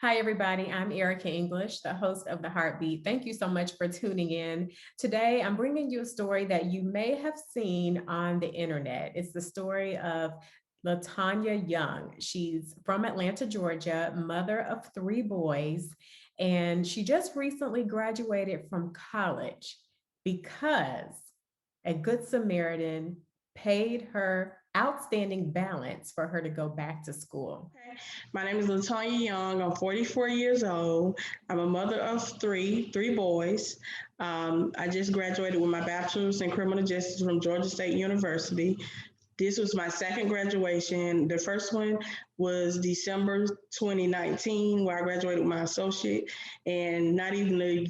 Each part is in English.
Hi, everybody. I'm Erica English, the host of The Heartbeat. Thank you so much for tuning in. Today, I'm bringing you a story that you may have seen on the internet. It's the story of LaTanya Young. She's from Atlanta, Georgia, mother of three boys, and she just recently graduated from college because a Good Samaritan paid her outstanding balance for her to go back to school. Okay. My name is LaTanya Young. I'm 44 years old. I'm a mother of three boys. I just graduated with my bachelor's in criminal justice from Georgia State University. This was my second graduation. The first one was December 2019, where I graduated with my associate, and not even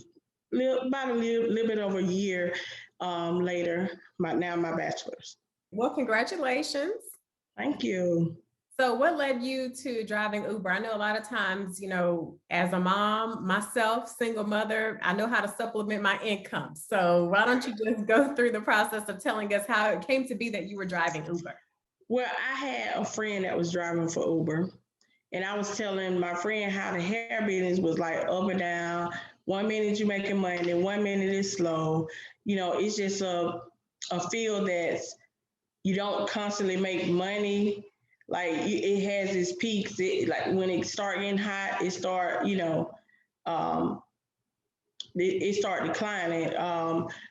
about a little bit over a year later, my bachelor's. Well, congratulations. Thank you. So, what led you to driving Uber? I know a lot of times, as a mom, myself, single mother, I know how to supplement my income. So, why don't you just go through the process of telling us how it came to be that you were driving Uber? Well, I had a friend that was driving for Uber, and I was telling my friend how the hair business was like up and down. 1 minute you making money, 1 minute it's slow. It's just a field that's you don't constantly make money. Like it has its peaks. Like when it start getting hot, um, it start declining.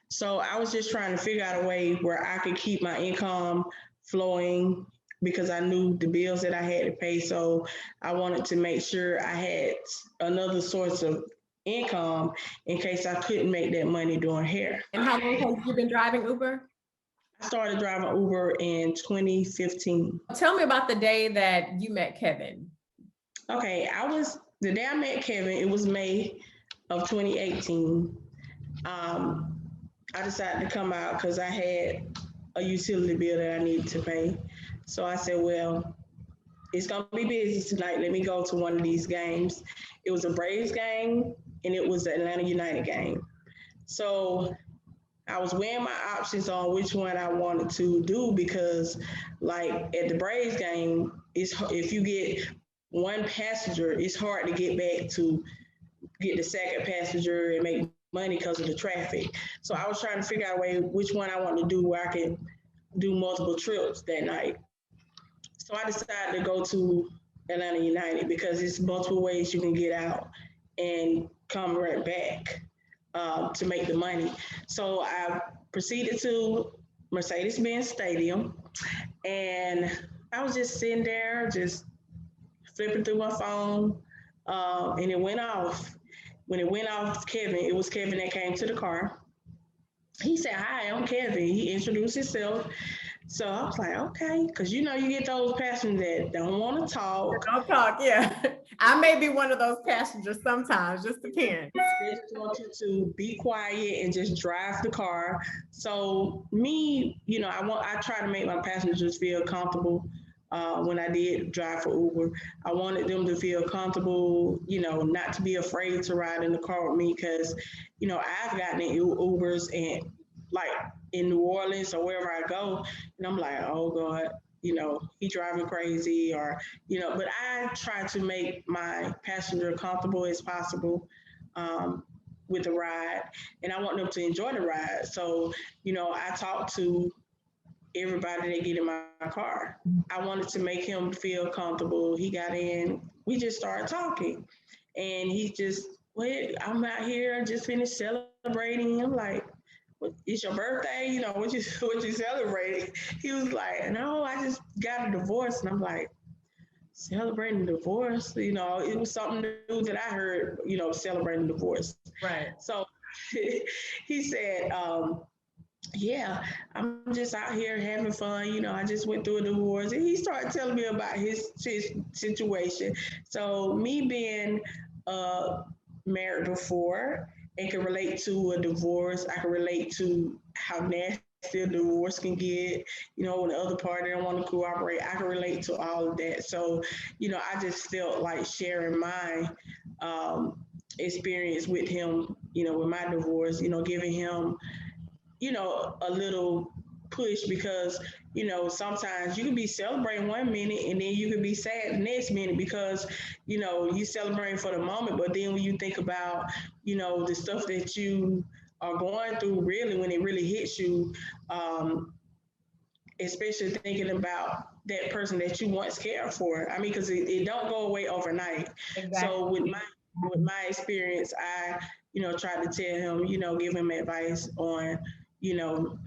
So I was just trying to figure out a way where I could keep my income flowing because I knew the bills that I had to pay. So I wanted to make sure I had another source of income in case I couldn't make that money doing hair. And how long have you been driving Uber? I started driving Uber in 2015. Tell me about the day that you met Kevin. Okay, the day I met Kevin, it was May of 2018. Um, I decided to come out because I had a utility bill that I needed to pay. So I said, well, it's gonna be busy tonight. Let me go to one of these games. It was a Braves game and it was the Atlanta United game. So I was weighing my options on which one I wanted to do because, like at the Braves game, if you get one passenger, it's hard to get back to get the second passenger and make money because of the traffic. So I was trying to figure out a way which one I want to do where I can do multiple trips that night. So I decided to go to Atlanta United because it's multiple ways you can get out and come right back to make the money. So I proceeded to Mercedes-Benz Stadium, and I was just sitting there, just flipping through my phone, and it went off. When it went off, it was Kevin that came to the car. He said, "Hi, I'm Kevin." He introduced himself. So I was like, okay, because you get those passengers that don't want to talk. Don't talk, yeah. I may be one of those passengers sometimes, just depends. They just want you to be quiet and just drive the car. So me, I try to make my passengers feel comfortable. When I did drive for Uber, I wanted them to feel comfortable, not to be afraid to ride in the car with me because, I've gotten in Ubers and like in New Orleans or wherever I go, and I'm like, oh God, he driving crazy but I try to make my passenger comfortable as possible with the ride, and I want them to enjoy the ride. So, I talk to everybody that get in my car. I wanted to make him feel comfortable. He got in, we just started talking, and he just, wait, I'm out here just finished celebrating. I'm like, it's your birthday, what you celebrating? He was like, no, I just got a divorce. And I'm like, celebrating divorce, it was something new that I heard, celebrating divorce. Right. So he said, yeah, I'm just out here having fun. I just went through a divorce. And he started telling me about his situation. So, me being married before and can relate to a divorce, I can relate to how nasty a divorce can get, when the other party don't want to cooperate. I can relate to all of that. So, I just felt like sharing my experience with him, with my divorce, giving him a little push because, sometimes you can be celebrating one minute and then you can be sad the next minute because, you celebrating for the moment. But then when you think about, the stuff that you are going through, really, when it really hits you, um, especially thinking about that person that you once cared for. I mean, because it don't go away overnight. So Exactly. with my experience, I tried to tell him, give him advice on,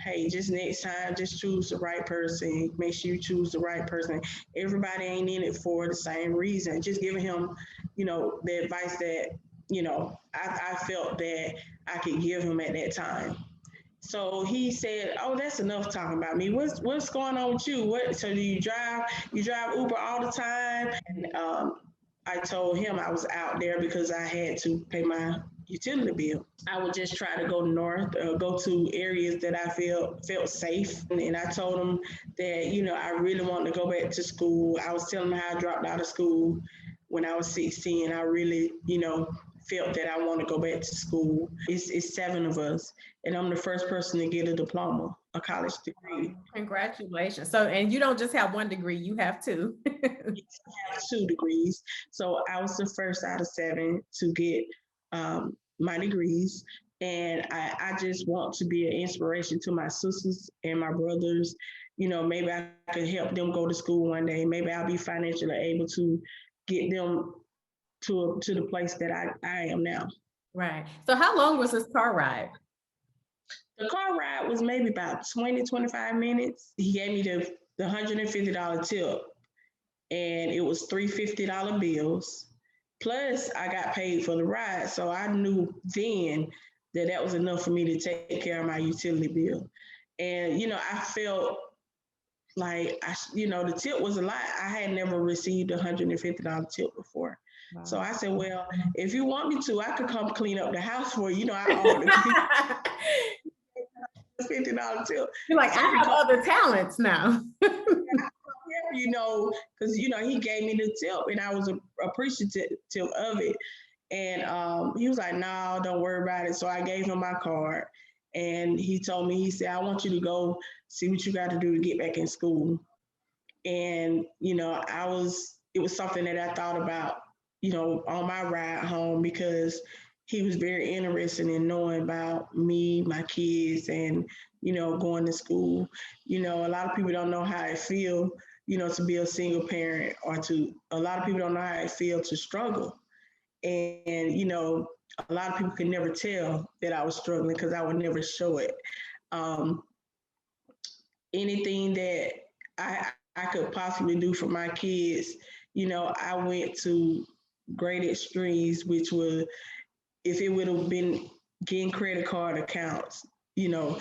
hey, just next time, just choose the right person. Make sure you choose the right person. Everybody ain't in it for the same reason. Just giving him, the advice that I felt that I could give him at that time. So he said, "Oh, that's enough talking about me. What's going on with you? What? So do you drive? You drive Uber all the time?" And I told him I was out there because I had to pay my utility bill. I would just try to go north, go to areas that I felt safe. And I told him that I really wanted to go back to school. I was telling him how I dropped out of school when I was 16. I really felt that I want to go back to school. It's seven of us, and I'm the first person to get a diploma, a college degree. Congratulations. So, and you don't just have one degree, you have two. Yes, I have 2 degrees. So I was the first out of seven to get my degrees. And I just want to be an inspiration to my sisters and my brothers. Maybe I could help them go to school one day. Maybe I'll be financially able to get them to the place that I am now. Right. So how long was this car ride? The car ride was maybe about 20, 25 minutes. He gave me the $150 tip, and it was $350 bills. Plus, I got paid for the ride. So I knew then that that was enough for me to take care of my utility bill. And, I felt like, the tip was a lot. I had never received a $150 tip before. So Wow. I said, well, if you want me to, I could come clean up the house for you. I offered a $50 tip. You're like, So I I could have come other talents now. because he gave me the tip and I was appreciative of it. And he was like, "No, don't worry about it." So I gave him my card, and he told me, he said, "I want you to go see what you got to do to get back in school." And it was something that I thought about, on my ride home because he was very interested in knowing about me, my kids, and going to school. A lot of people don't know how it feel, to be a single parent, or to a lot of people don't know how it feel to struggle. And a lot of people could never tell that I was struggling because I would never show it. Um, Anything that I could possibly do for my kids, I went to great extremes, which would, if it would have been getting credit card accounts, you know,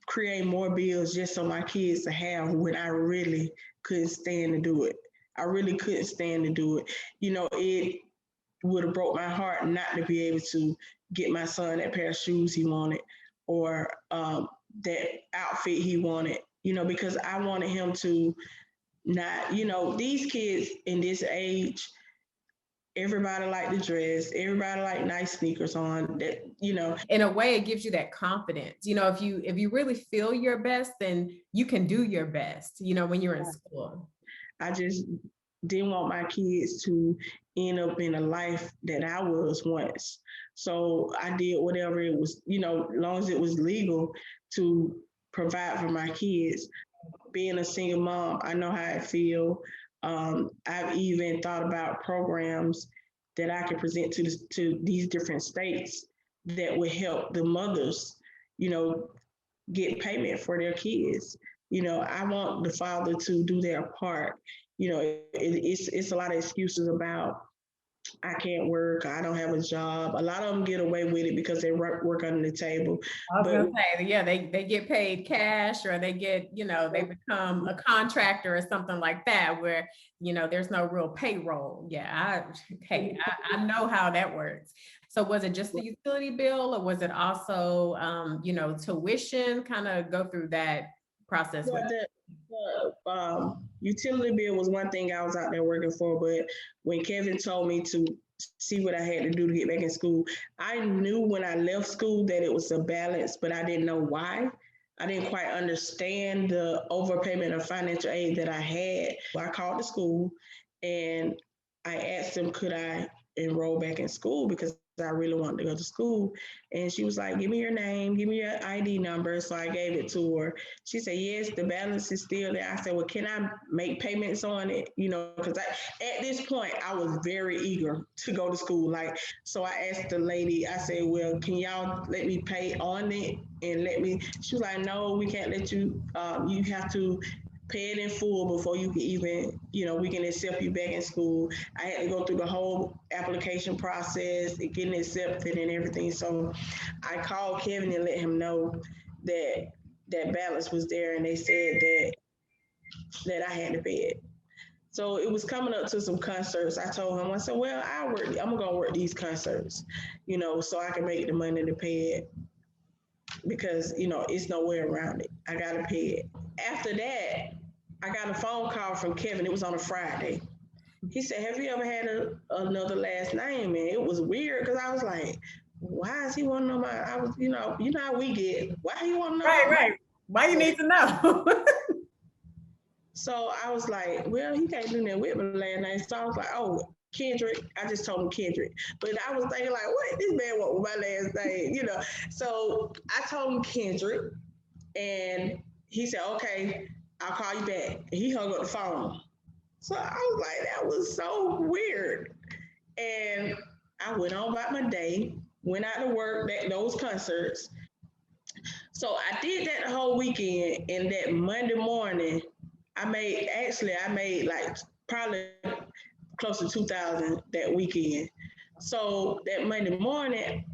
create more bills just so my kids to have when I really couldn't stand to do it. I really couldn't stand to do it. It would have broke my heart not to be able to get my son that pair of shoes he wanted, or that outfit he wanted, because I wanted him to not, these kids in this age, everybody like to dress, everybody like nice sneakers on that. In a way, it gives you that confidence. If you really feel your best, then you can do your best, when you're in school. I just didn't want my kids to end up in a life that I was once. So I did whatever it was, as long as it was legal to provide for my kids. Being a single mom, I know how I feel. I've even thought about programs that I could present to these different states that would help the mothers, you know, get payment for their kids. I want the father to do their part. It's a lot of excuses about I can't work, I don't have a job. A lot of them get away with it because they work under the table. I was But gonna say, yeah, they get paid cash, or they get, they become a contractor or something like that, where, there's no real payroll. Yeah, I know how that works. So was it just the utility bill, or was it also, tuition? Kind of go through that process with. Well, the utility bill was one thing I was out there working for, but when Kevin told me to see what I had to do to get back in school, I knew when I left school that it was a balance, but I didn't know why. I didn't quite understand the overpayment of financial aid that I had. I called the school and I asked them, could I enroll back in school because I really wanted to go to school. And she was like, give me your name, give me your ID number. So I gave it to her. She said, yes, the balance is still there. I said, well, can I make payments on it? Because at this point, I was very eager to go to school. So I asked the lady, I said, well, can y'all let me pay on it and she was like, no, we can't let you, you have to pay it in full before you can even, we can accept you back in school. I had to go through the whole application process, getting accepted and everything. So I called Kevin and let him know that that balance was there, and they said that I had to pay it. So it was coming up to some concerts. I told him, I said, well, I'm gonna work these concerts, so I can make the money to pay it because, it's no way around it. I gotta pay it. After that, I got a phone call from Kevin. It was on a Friday. He said, have you ever had another last name? And it was weird because I was like, why is he want to know I was, how we get, why he want to know? Right. Why you need to know? So I was like, well, he can't do that with my last name. So I was like, oh, Kendrick. I just told him Kendrick. But I was thinking like, what? This man want with my last name, So I told him Kendrick. And he said, okay, I'll call you back. And he hung up the phone. So I was like, that was so weird. And I went on about my day, went out to work, those concerts. So I did that the whole weekend. And that Monday morning, I made like probably close to 2,000 that weekend. So that Monday morning,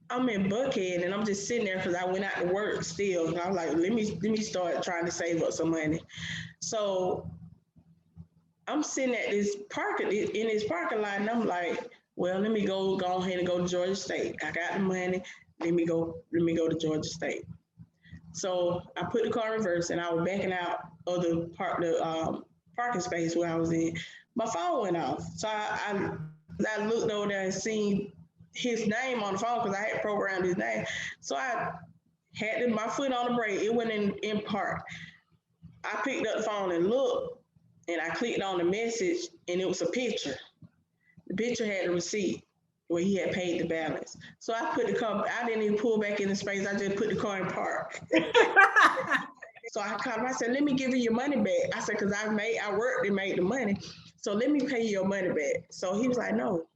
I'm in Buckhead and I'm just sitting there because I went out to work still. And I was like, let me start trying to save up some money. So I'm sitting at this parking lot, and I'm like, well, let me go ahead and go to Georgia State. I got the money. Let me go to Georgia State. So I put the car in reverse, and I was backing out of the parking space where I was in. My phone went off, so I looked over there and seen his name on the phone because I had programmed his name. So I had my foot on the brake. It went in park. I picked up the phone and looked. And I clicked on the message, and it was a picture. The picture had the receipt where he had paid the balance. So I put the car, I didn't even pull back in the space. I just put the car in park. So I called him. I said, let me give you your money back. I said, because I worked and made the money. So let me pay you your money back. So he was like, no.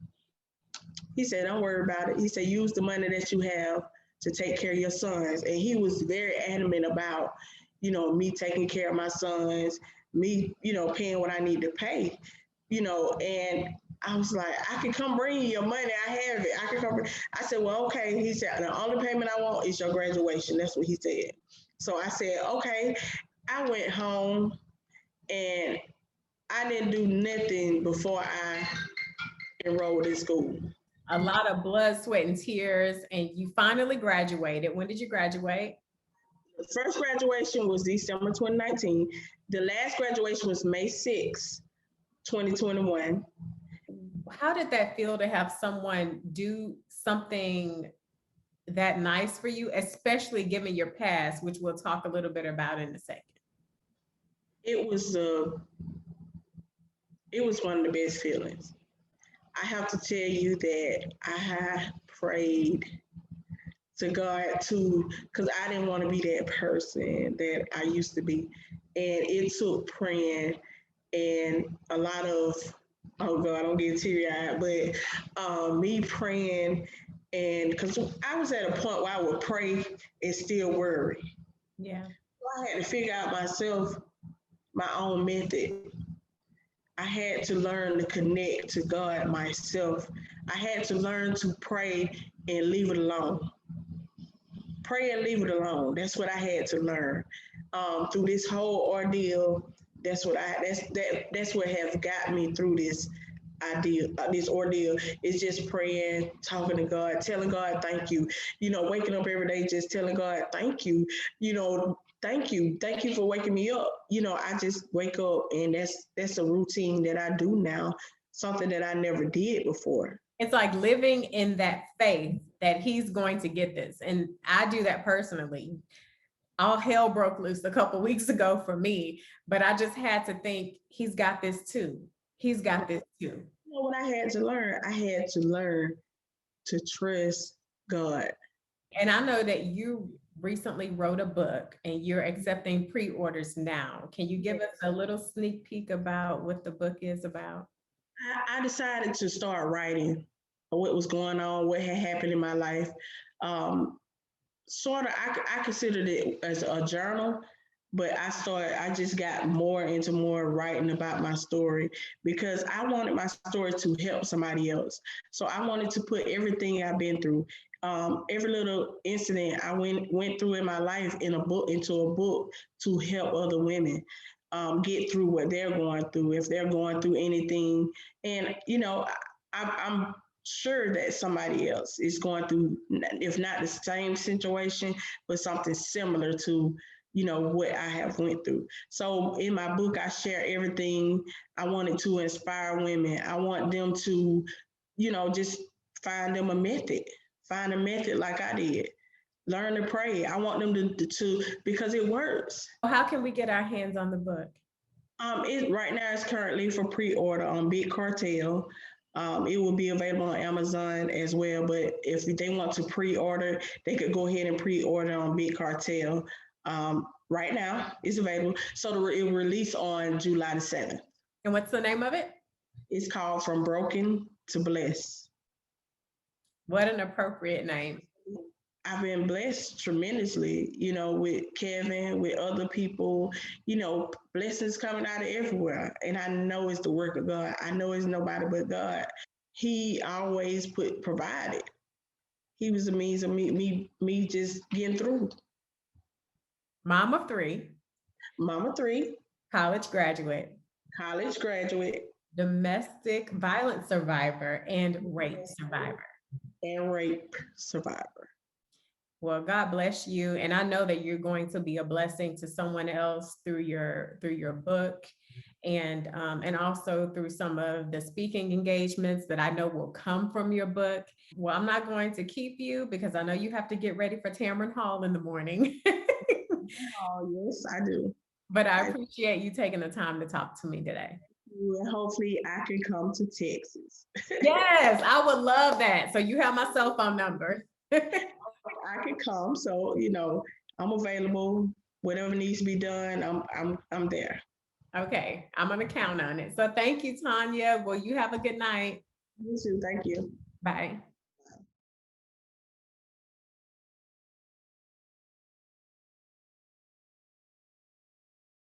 He said, don't worry about it. He said, use the money that you have to take care of your sons. And he was very adamant about, me taking care of my sons, me, paying what I need to pay, and I was like, I can come bring you your money. I have it. I can come. I said, well, okay. He said, the only payment I want is your graduation. That's what he said. So I said, okay. I went home and I didn't do nothing before I enrolled in school. A lot of blood, sweat, and tears, and you finally graduated. When did you graduate? The first graduation was December 2019. The last graduation was May 6, 2021. How did that feel to have someone do something that nice for you, especially given your past, which we'll talk a little bit about in a second? It was one of the best feelings. I have to tell you that I prayed to God too, because I didn't want to be that person that I used to be. And it took praying and a lot of, oh God, I don't get teary-eyed, but me praying, and because I was at a point where I would pray and still worry. Yeah. So I had to figure out myself, my own method. I had to learn to connect to God myself. I had to learn to pray and leave it alone. Pray and leave it alone. That's what I had to learn through this whole ordeal. That's what has got me through this ordeal. Is just praying, talking to God, telling God thank you. Waking up every day, just telling God thank you. Thank you for waking me up. I just wake up, and that's a routine that I do now. Something that I never did before. It's like living in that faith that he's going to get this. And I do that personally. All hell broke loose a couple weeks ago for me, but I just had to think he's got this too. He's got this too. You know what I had to learn? I had to learn to trust God. And I know that you recently wrote a book and you're accepting pre-orders now. Can you give us a little sneak peek about what the book is about? I decided to start writing what was going on, what had happened in my life. Um, Sort of, I considered it as a journal, but I just got more into more writing about my story because I wanted my story to help somebody else. So I wanted to put everything I've been through, every little incident I went through in my life into a book to help other women get through what they're going through, if they're going through anything. And, I'm sure that somebody else is going through, if not the same situation, but something similar to, what I have went through. So in my book, I share everything. I wanted to inspire women. I want them to, just find them a method, find a method like I did. Learn to pray. I want them to because it works. How can we get our hands on the book? It right now it's currently for pre-order on Big Cartel. It will be available on Amazon as well. But if they want to pre-order, they could go ahead and pre-order on Big Cartel. Right now, it's available. So it will release on July the 7th. And what's the name of it? It's called From Broken to Blessed. What an appropriate name. I've been blessed tremendously, with Kevin, with other people, blessings coming out of everywhere. And I know it's the work of God. I know it's nobody but God. He always provided. He was the means of me just getting through. Mom of three. Mama three. College graduate. College graduate. Domestic violence survivor and rape survivor. And rape survivor. Well, God bless you. And I know that you're going to be a blessing to someone else through your book and also through some of the speaking engagements that I know will come from your book. Well, I'm not going to keep you because I know you have to get ready for Tamron Hall in the morning. Oh, yes, I do. But I appreciate you taking the time to talk to me today. And hopefully I can come to Texas. Yes, I would love that. So you have my cell phone number. I can come. So, I'm available. Whatever needs to be done, I'm there. Okay, I'm gonna count on it. So thank you, Tanya. Well, you have a good night. You too. Thank you. Bye.